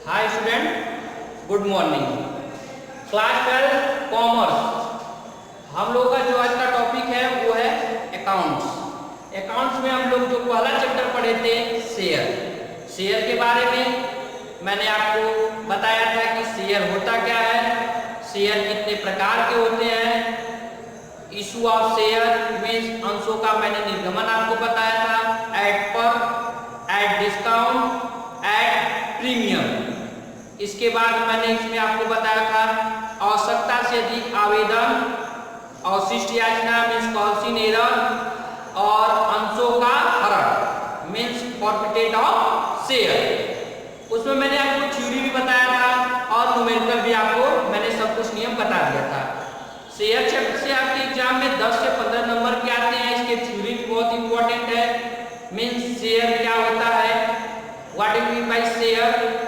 Hi student, good morning. Class 12 commerce. हम लोग का जो आज का टॉपिक है वो है अकाउंट्स। अकाउंट्स में हम लोग जो पहला चैप्टर पढ़े थे शेयर के बारे में मैंने आपको बताया था कि शेयर होता क्या है, शेयर कितने प्रकार के होते हैं, इशू ऑफ शेयर मीन्स अंशों का मैंने निर्गमन आपको बताया था, eight par, at discount, at premium. इसके बाद मैंने इसमें आपको बताया था आवश्यकता से अधिक आवेदन, अवशिष्ट याचना मीन्स कॉल्सिन एरर, और अंशों का हरण मीन्स फॉरफिटेड ऑफ शेयर। उसमें मैंने आपको थ्योरी भी बताया था और न्यूमेरिकल भी आपको मैंने सब कुछ नियम बता दिया था। शेयर चैप्टर से आपके एग्जाम में 10 से 15 नंबर के आते हैं। इसके थ्योरी भी बहुत इंपॉर्टेंट है। मीन्स शेयर क्या होता है, what do mean by share,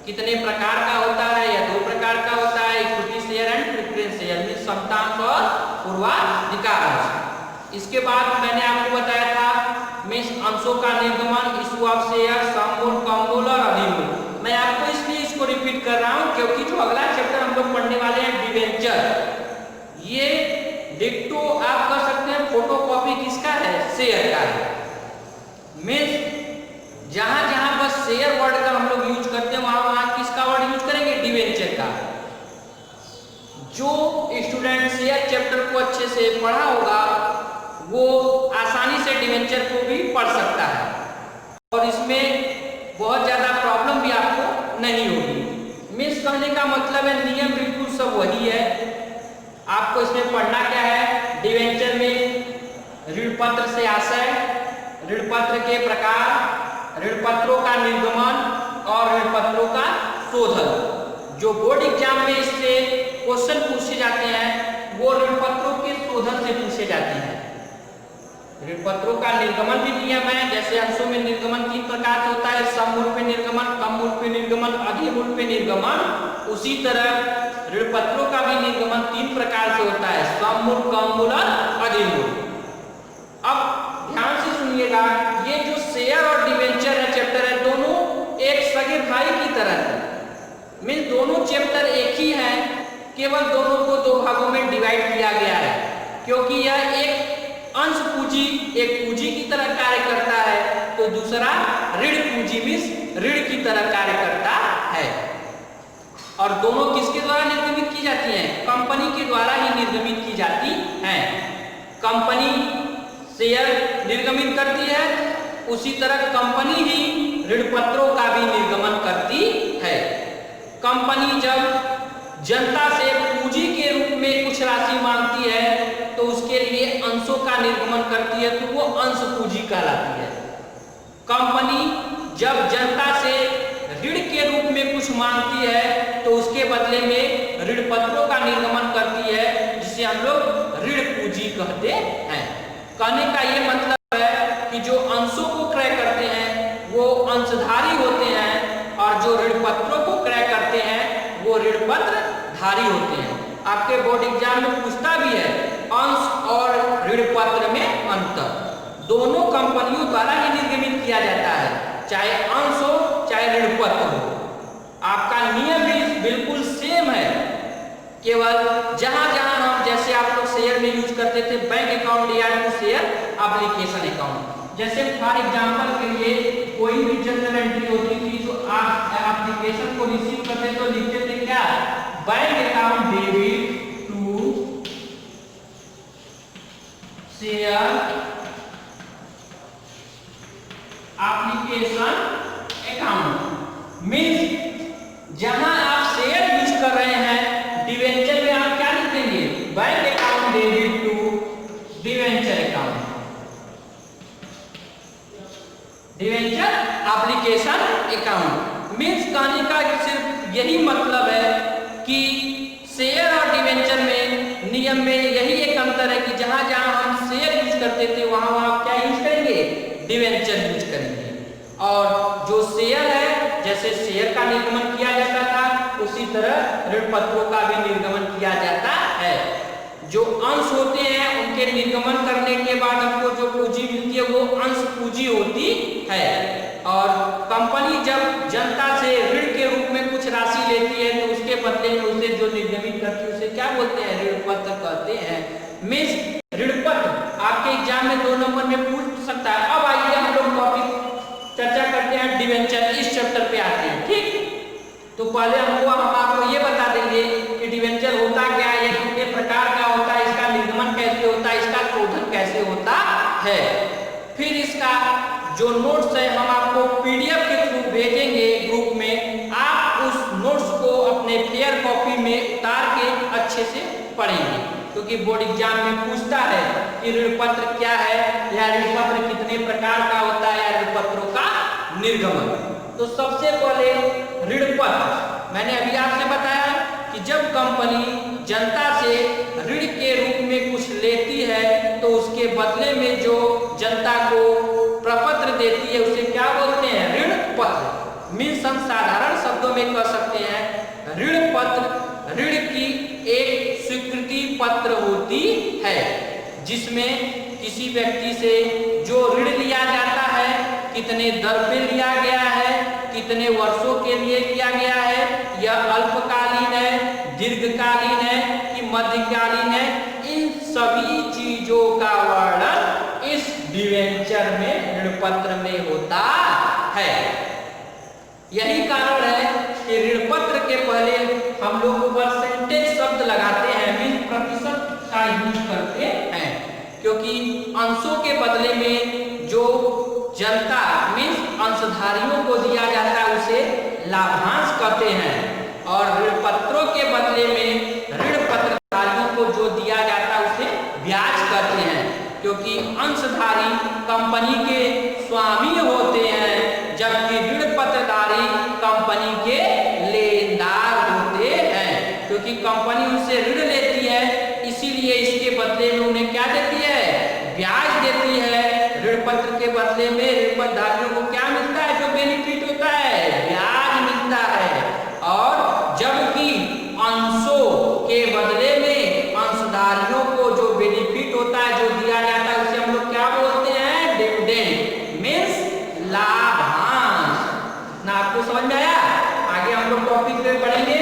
कितने प्रकार का होता है या 2 प्रकार का होता है, equity share and preference share means समतांश और पूर्वाधिकार अंश। इसके बाद मैंने आपको बताया था मीन्स अंशों का निर्गमन, इशू ऑफ शेयर, सम मूल, कम मूल और अधिमूल। मैं आपको इसलिए इसको रिपीट कर रहा हूं क्योंकि जो अगला चैप्टर हम लोग पढ़ने वाले हैं डिवेंचर, ये डिक्टो आप कर सकते हैं फोटोकॉपी किसका है, शेयर का है। मीन्स जहां जहां बस शेयर वर्ड का हम लोग यूज करते हैं वहां वहां किसका वर्ड यूज करेंगे, डिवेंचर का। जो स्टूडेंट शेयर चैप्टर को अच्छे से पढ़ा होगा वो आसानी से डिवेंचर को भी पढ़ सकता है और इसमें बहुत ज्यादा प्रॉब्लम भी आपको नहीं होगी। मिस कहने का मतलब है नियम बिल्कुल सब वही है। आपको इसमें पढ़ना क्या है, डिवेंचर में ऋण पत्र से आशय, ऋण पत्र के प्रकार, ऋण पत्रों का निर्गमन और ऋण पत्रों का शोधन। जो बोर्ड एग्जाम में इससे क्वेश्चन पूछे जाते हैं वो ऋण पत्रों के शोधन से पूछे जाते हैं। ऋण पत्रों का निर्गमन भी नियम है, जैसे अंशों में निर्गमन 3 प्रकार से होता है, सम मूल पे निर्गमन, कम मूल पे निर्गमन, अधिमूल पे निर्गमन। उसी तरह ऋण पत्रों का भी निर्गमन 3 प्रकार से होता है, सम मूल, कम मूल और अधिमूल। अब ध्यान से सुनिएगा, ये जो शेयर और डिवेंचर है चैप्टर है, दोनों एक सगे भाई की तरह है। मीन्स दोनों चैप्टर एक ही है, केवल दोनों को 2 भागों में डिवाइड किया गया है क्योंकि यह एक अंश पूंजी एक पूंजी की तरह कार्य करता है तो दूसरा ऋण पूंजी मीन्स ऋण की तरह कार्य करता है। और दोनों किसके द्वारा निर्गमित की जाती हैं, कंपनी के द्वारा ही निर्गमित की जाती हैं। कंपनी शेयर निर्गमित करती है, उसी तरह कंपनी ही ऋण पत्रों का भी निर्गमन करती है। कंपनी जब जनता से पूंजी के रूप में कुछ राशि मांगती है तो उसके लिए अंशों का निर्गमन करती है तो वो अंश पूंजी कहलाती है। कंपनी जब जनता से ऋण के रूप में कुछ मांगती है तो उसके बदले में ऋण पत्रों का निर्गमन करती है जिसे हम लोग ऋण पूंजी कहते हैं। कहने का ये मतलब है कि जो अंशों को क्रय करते हैं वो अंशधारी होते हैं और जो ऋण पत्रों को क्रय करते हैं वो ऋण पत्र धारी होते हैं। आपके बोर्ड एग्जाम में पूछता भी है अंश और ऋण पत्र में अंतर। दोनों कंपनियों द्वारा ही निर्गमित किया जाता है, चाहे अंश हो चाहे ऋण पत्र हो। आपका नियम भी बिल्कुल सेम है, केवल जहां जहां हम जैसे आप लोग शेयर में यूज करते थे बैंक अकाउंट या शेयर एप्लीकेशन अकाउंट, जैसे फॉर एग्जांपल के लिए कोई भी जनरल एंट्री होती थी तो आप एप्लीकेशन को रिसीव करते तो लिखते थे क्या, bank account debit to share application account. Means जहां आप शेयर यूज कर रहे हैं डिवेंचर में आप क्या लिखेंगे, bank account debit to debenture account, debenture application account. Means कहने का सिर्फ यही मतलब है कि शेयर और डिवेंचर में नियम में यही एक अंतर है कि जहां जहां हम शेयर यूज करते थे वहां वहां क्या यूज करेंगे, डिवेंचर यूज करेंगे। और जो शेयर है जैसे शेयर का निर्गमन किया जाता था उसी तरह ऋण पत्रों का भी निर्गमन किया जाता है। जो अंश होते हैं उनके निर्गमन करने के बाद हमको जो पूंजी मिलती है वो अंश पूंजी होती है। और कंपनी जब जनता से ऋण के रूप में करती है उसे क्या बोलते हैं, ऋण पत्र कहते हैं। मीन्स ऋण पत्र आपके एग्जाम में 2 नंबर में पूछ सकता है। अब आइए हम लोग टॉपिक चर्चा करते हैं डिवेंचर, इस चैप्टर पे आते हैं। ठीक, तो पहले हम आपको ये बता देंगे कि डिवेंचर होता क्या है, कितने प्रकार का होता है, इसका निर्गमन कैसे होता है, इसका शोधन कैसे होता है। फिर इसका जो नोट्स है हम आपको पीडीएफ के थ्रू भेजेंगे ग्रुप में, आप उस नोट्स को अपने फेयर कॉपी में उतार के अच्छे से पढ़ेंगे, क्योंकि बोर्ड एग्जाम में पूछता है कि ऋण पत्र क्या है, या ऋण पत्र कितने प्रकार का होता है, या ऋण पत्रों का निर्गमन। तो सबसे पहले ऋण पत्र, मैंने अभी आपसे बताया कि जब कंपनी जनता से ऋण के रूप में कुछ लेती है तो उसके बदले में जो जनता को प्रपत्र देती है उसे क्या बोलते हैं, ऋण पत्र। मीन्स हम साधारण शब्दों में कह सकते हैं ऋण पत्र ऋण की एक स्वीकृति पत्र होती है, जिसमें किसी व्यक्ति से जो ऋण लिया जाता है, कितने दर पे लिया गया है, कितने वर्षों के लिए लिया गया है, यह अल्पकालीन है, दीर्घकालीन है कि मध्यकालीन है, इन सभी चीजों का वर्णन इस डिवेंचर में, ऋण पत्र में होता है। यही कारण है कि ऋण पत्र के पहले हम लोग परसेंटेज शब्द लगाते हैं, मीन प्रतिशत का यूज करते हैं, क्योंकि अंशों के बदले में जो जनता मीन्स अंशधारियों को दिया जाता है उसे लाभांश कहते हैं, और ऋण पत्रों के बदले में ऋण पत्रधारियों को जो दिया जाता है उसे ब्याज कहते हैं, क्योंकि अंशधारी कंपनी के स्वामी होते हैं, जबकि ऋण पत्रधारी कंपनी के लेनदार होते हैं। क्योंकि कंपनी उनसे ऋण लेती है, इसीलिए इसके बदले में उन्हें क्या देती है, ब्याज देती है। ऋण पत्र के बदले में ऋण पत्रधारियों को क्या मिलता है, जो बेनिफिट होता है, ब्याज मिलता है। और जबकि अंशों के बदले में अंशधारियों को जो बेनिफिट होता है, जो दिया जाता है, उसे हम लोग क्या बोलते हैं, डिविडेंड, मीन्स लाभांश। ना आपको समझ में आया? आगे हम लोग टॉपिक पे बढ़ेंगे।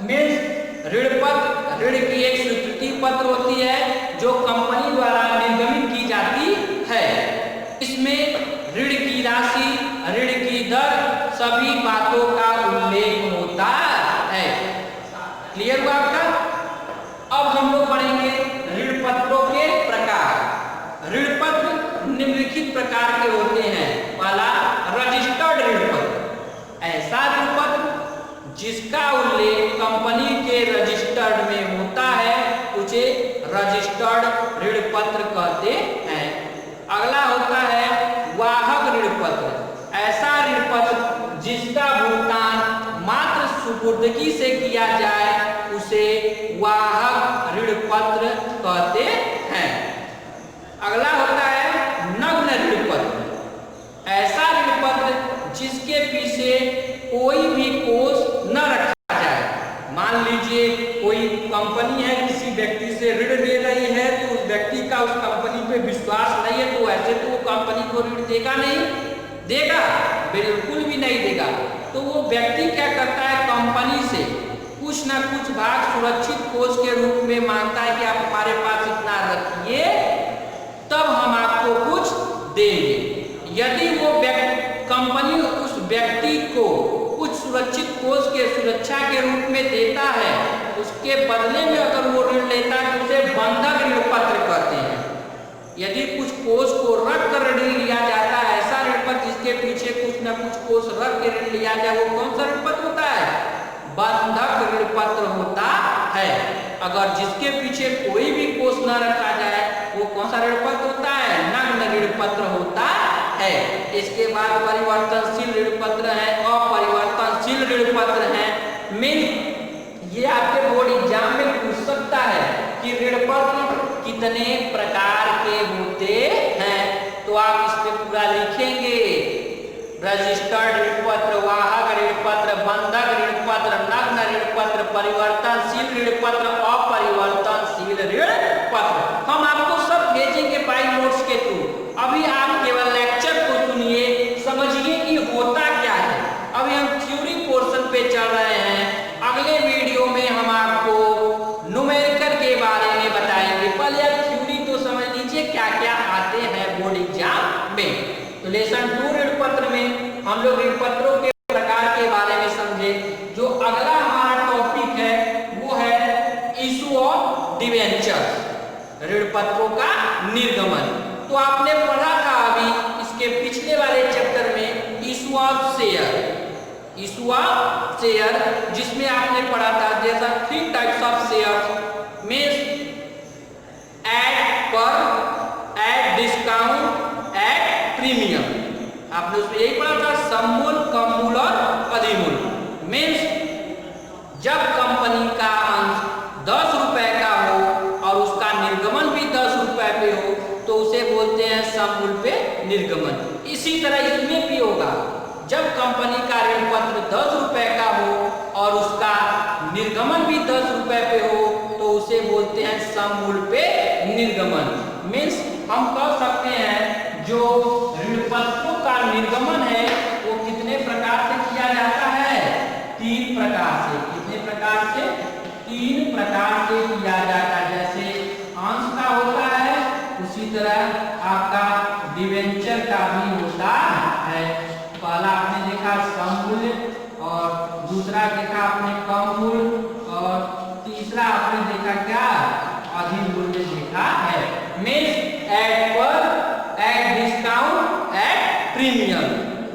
मीन्स ऋण पत्र ऋण की एक स्वीकृति पत्र होती है जो कंपनी द्वारा निर्गमित की जाती है। इसमें ऋण की राशि, ऋण की दर, सभी बातों का उल्लेख होता है। क्लियर हुआ आपका? अब हम लोग पढ़ेंगे ऋण पत्रों के प्रकार। ऋण पत्र निम्नलिखित प्रकार के होते हैं। पहला, रजिस्टर्ड ऋण पत्र, ऐसा ऋण पत्र जिसका उल्लेख कंपनी के रजिस्टर्ड में होता है उसे रजिस्टर्ड ऋण पत्र कहते हैं। अगला होता है वाहक ऋण पत्र, ऐसा ऋण पत्र जिसका भुगतान मात्र सुपुर्दगी से किया जाए उसे वाहक ऋण पत्र कहते हैं। अगला होता है नग्न ऋण पत्र, ऐसा ऋण पत्र जिसके पीछे कोई भी कोष न रखा जाए। मान लीजिए कोई कंपनी है, किसी व्यक्ति से ऋण ले रही है, तो उस व्यक्ति का उस कंपनी पे विश्वास नहीं है, तो ऐसे तो वो कंपनी को ऋण देगा नहीं, देगा बिल्कुल भी नहीं देगा। तो वो व्यक्ति क्या करता है, कंपनी से कुछ ना कुछ भाग सुरक्षित कोष के रूप में मांगता है कि आप हमारे पास इतना रखिए, तब हम आपको कुछ देंगे। यदि वो कंपनी उस व्यक्ति को कुछ सुरक्षित कोष के सुरक्षा के रूप में देता है, उसके बदले में अगर वो ऋण लेता है तो उसे बंधक ऋण पत्र कहते हैं। यदि कुछ कोष को रख कर ऋण लिया जाता है, ऐसा ऋण पत्र जिसके पीछे कुछ न कुछ कोष रख के ऋण लिया जाए, वो कौन सा ऋण पत्र होता है, बंधक ऋण पत्र होता है। अगर जिसके पीछे कोई भी कोष न रखा जाए वो कौन सा ऋण पत्र होता है, नग्न ऋण पत्र होता है। इसके बाद परिवर्तनशील ऋण पत्र है, अपरिवर्तनशील ऋण पत्र है। ये आपके बोर्ड एग्जाम में पूछ सकता है कि ऋण पत्र कितने प्रकार के होते हैं, तो आप इस पे पूरा लिखेंगे। रजिस्टर्ड ऋण पत्र, वाहक ऋण पत्र, बंधक ऋण पत्र, नग्न ऋण पत्र, परिवर्तनशील ऋण पत्र, अपरिवर्तनशील ऋण पत्र। हम आपको सब भेजेंगे बाय नोट्स के थ्रू। अभी आप केवल लेक्चर को सुनिए, समझिए कि होता क्या है। अभी हम थ्योरी पोर्शन पे चल रहे हैं, अगले वीडियो में हम आपको ऋणपत्रों का निर्गमन। तो आपने पढ़ा था अभी इसके पिछले वाले चैप्टर में issue of share, issue of share, जिसमें आपने पढ़ा था जैसा 3 types of share means at par, at discount, at premium. आपने उसमें यही पढ़ा था, सममूल, कम मूल और अधिमूल। मींस जब कंपनी का अंश 10 रुपए का हो और उसका निर्गमन भी 10 रुपए पे हो तो उसे बोलते हैं सममूल पे निर्गमन। इसी तरह इसमें भी होगा, जब कंपनी का ऋण पत्र 10 रुपए का हो और उसका निर्गमन भी 10 रुपए पे हो तो उसे बोलते हैं सममूल पे निर्गमन। मींस हम कह सकते हैं जो ऋण पत्रों का निर्गमन है वो कितने प्रकार से किया जाता है? 3 प्रकार से। कितने प्रकार से? 3 प्रकार से किया जाता है। जैसे अंश का होता है उसी तरह आपका डिवेंचर का भी होता है। पहला आपने देखा सममूल्य और दूसरा देखा आपने कम मूल्य और तीसरा आपने देखा क्या? अधिमूल्य देखा है। Means at par, at discount, at premium.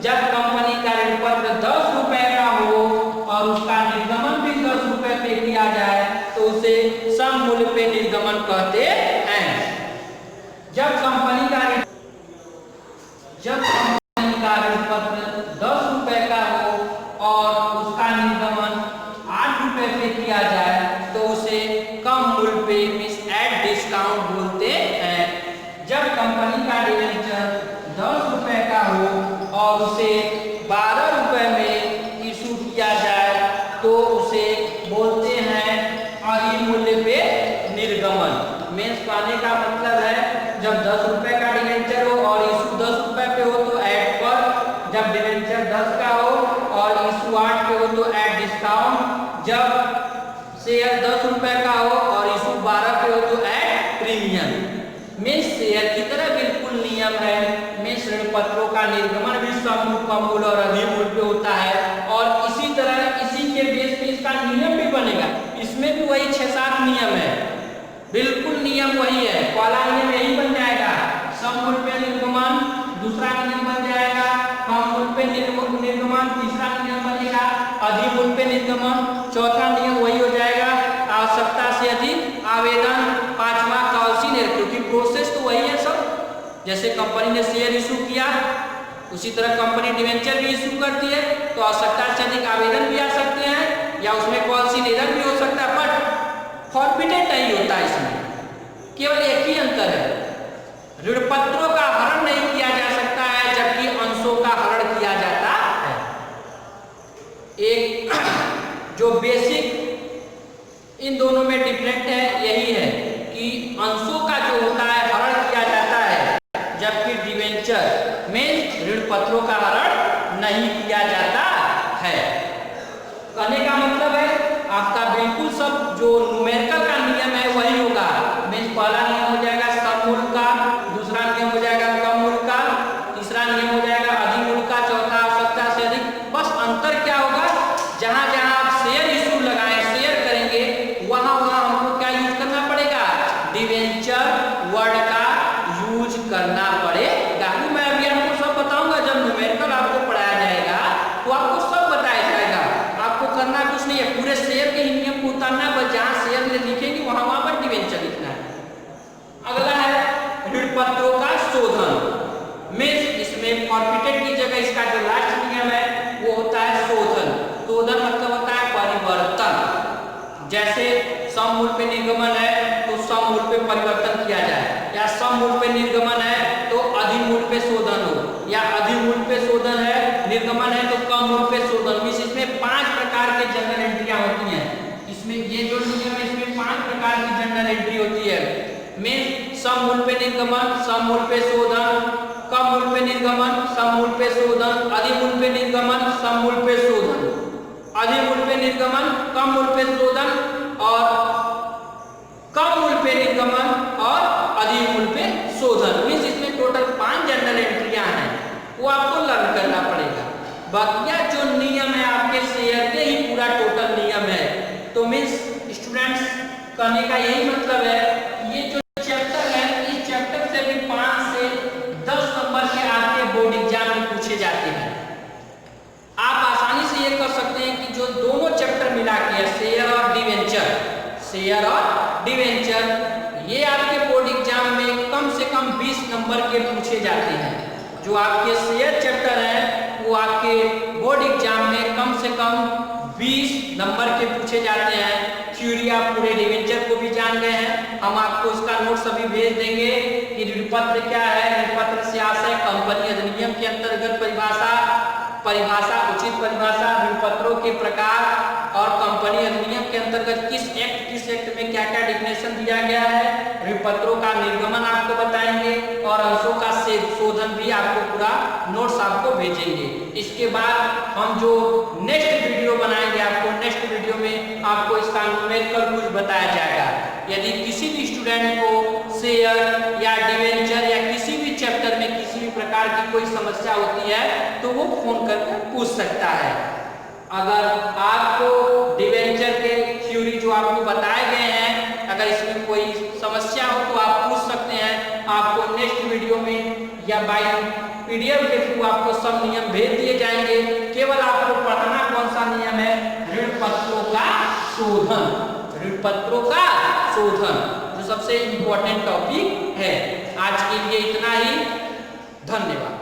जब कंपनी का ऋण पत्र 10 रुपए का हो और उसका निर्गमन भी 10 रुपए पे किया जाए तो उसे सममूल्य पे निर्गमन कहते हैं। जब कंपनी का ऋण पत्र 10 रुपए का हो और उसका निर्गमन 8 रुपए पे किया जाए तो उसे कम मूल्य पे मींस एट डिस्काउंट बोलते हैं। जब कंपनी का डिवेंचर 10 रुपए का हो और उसे 12 रुपए में इशू किया जाए तो उसे बोलते हैं अधिमूल्य पे निर्गमन। मींस कहने का मतलब है जब 10 रुपए का डिवेंचर हो और इशू 10 रुपए पे हो तो एट पर, जब डिवेंचर 10 का हो और इशू 8 पे हो तो एट डिस्काउंट, जब शेयर 10 रुपए का हो और इशू 12 पे हो तो एट प्रीमियम। मींस शेयर की तरह बिल्कुल नियम है। मींस ऋण पत्रों का निर्गमन भी सममूल, कम मूल और अधिमूल पे होता है और इसी तरह इसी के बेस पे इसका नियम भी बनेगा। इसमें भी वही 6-7 नियम है, बिल्कुल नियम वही है। पहला नियम यही बन जाएगा सममूल पे निर्गमन, दूसरा नियम बन जाएगा कम मूल पे निर्गमन, तीसरा नियम बनेगा अधिमूल पे निर्गमन, चौथा नियम वही हो जाएगा आवश्यकता से अधिक आवेदन, पांचवा कॉल्सी ने, क्योंकि प्रोसेस तो वही है सब। जैसे कंपनी ने शेयर इशू किया उसी तरह कंपनी डिवेंचर भी इशू करती है तो आवश्यकता से अधिक आवेदन भी आ सकते हैं या उसमें कॉल्सी निधन भी हो सकता है, बट फॉरफिटेड नहीं होता। इसमें केवल एक ही अंतर है, ऋण पत्रों का हरण नहीं किया जा सकता है जबकि अंशों का हरण किया जाता है। एक जो बेसिक इन दोनों में डिफरेंट है यही है कि अंशों का जो होता है हरण किया जाता है जबकि डिवेंचर में ऋण पत्रों का हरण नहीं किया जाता है। कहने का मतलब है आपका बिल्कुल सब जो न्यूमेरिकल का नियम है वही होगा। मींस पहला नियम हो जाएगा सममूल का, दूसरा नियम हो जाएगा कम मूल का, तीसरा नियम हो जाएगा अधिमूल का, चौथा आवश्यकता से अधिक। बस अंतर क्या होगा, जहां जहां आप शेयर इशू लगाएं, शेयर करेंगे वहां वहां हमको क्या यूज करना पड़ेगा? डिवेंचर वर्ड का यूज करना पड़ेगा। मैं अभी आपको सब बताऊंगा, जब न्यूमेरिकल आपको पढ़ाया जाएगा तो आपको सब बताया जाएगा। आपको करना कुछ नहीं है, पूरे शेयर के ही नियम को उतारना है, बस जहां शेयर में लिखेंगे वहां वहां पर डिवेंचर लिखना है। अगला है ऋण पत्रों का शोधन। मींस इसमें फॉरफिटेड की जगह इसका जो लास्ट नियम है वो होता है शोधन। शोधन मतलब होता है परिवर्तन। जैसे सममूल पे निर्गमन है तो सममूल पे परिवर्तन किया जाए, या सममूल पे निर्गमन है तो अधिमूल पे शोधन हो, या अधिमूल पे शोधन है निर्गमन है तो कम मूल पे शोधन। मींस इसमें 5 प्रकार के जनरल एंट्रियां होती हैं। इसमें ये जो नियम है इसमें 5 प्रकार की जनरल एंट्री होती है। मींस सममूल पे निर्गमन, सममूल पे शोधन, कम मूल पे निर्गमन, सममूल पे शोधन, अधिमूल पे निर्गमन, सममूल पे शोधन, अधिमूल पे निर्गमन, कम मूल पे शोधन और कम मूल पे निर्गमन और अधिमूल पे शोधन। मींस इसमें टोटल 5 जनरल एंट्रियां हैं, वो आपको लर्न करना पड़ेगा। बाकी जो नियम है आपके शेयर के ही पूरा टोटल नियम है। तो मींस स्टूडेंट्स कहने का यही मतलब है ये जो चैप्टर है शेयर और डिवेंचर। ये आपके बोर्ड एग्जाम में कम से कम 20 नंबर के पूछे जाते हैं। जो आपके शेयर चैप्टर है वो आपके बोर्ड एग्जाम में कम से कम 20 नंबर के पूछे जाते हैं। थ्योरी आप पूरे डिवेंचर को भी जान गए हैं, हम आपको इसका नोट्स अभी भेज देंगे कि ऋणपत्र क्या है, ऋणपत्र से आशय, कंपनी अधिनियम के अंतर्गत परिभाषा, उचित परिभाषा, ऋणपत्रों के प्रकार और कंपनी अधिनियम के अंतर्गत किस एक्ट में क्या क्या डिफिनेशन दिया गया है, ऋणपत्रों का निर्गमन आपको बताएंगे और अंशों का शोधन भी आपको पूरा नोट्स आपको भेजेंगे। इसके बाद हम जो नेक्स्ट वीडियो बनाएंगे, आपको नेक्स्ट वीडियो में आपको इसका न्यूमेरिकल कुछ बताया जाएगा। यदि किसी भी स्टूडेंट को शेयर या डिवेंचर या किसी भी चैप्टर में किसी भी प्रकार की कोई समस्या होती है तो वो फोन करके पूछ सकता है। अगर आपको डिवेंचर के थ्योरी जो आपको बताए गए हैं, अगर इसमें कोई समस्या हो तो आप पूछ सकते हैं। आपको नेक्स्ट वीडियो में या बाय PDF के थ्रू आपको सब नियम भेज दिए जाएंगे। केवल आपको पढ़ना कौन सा नियम है, ऋणपत्रों का शोधन, ऋणपत्रों का शोधन जो सबसे इंपॉर्टेंट टॉपिक है। आज के लिए इतना ही, धन्यवाद।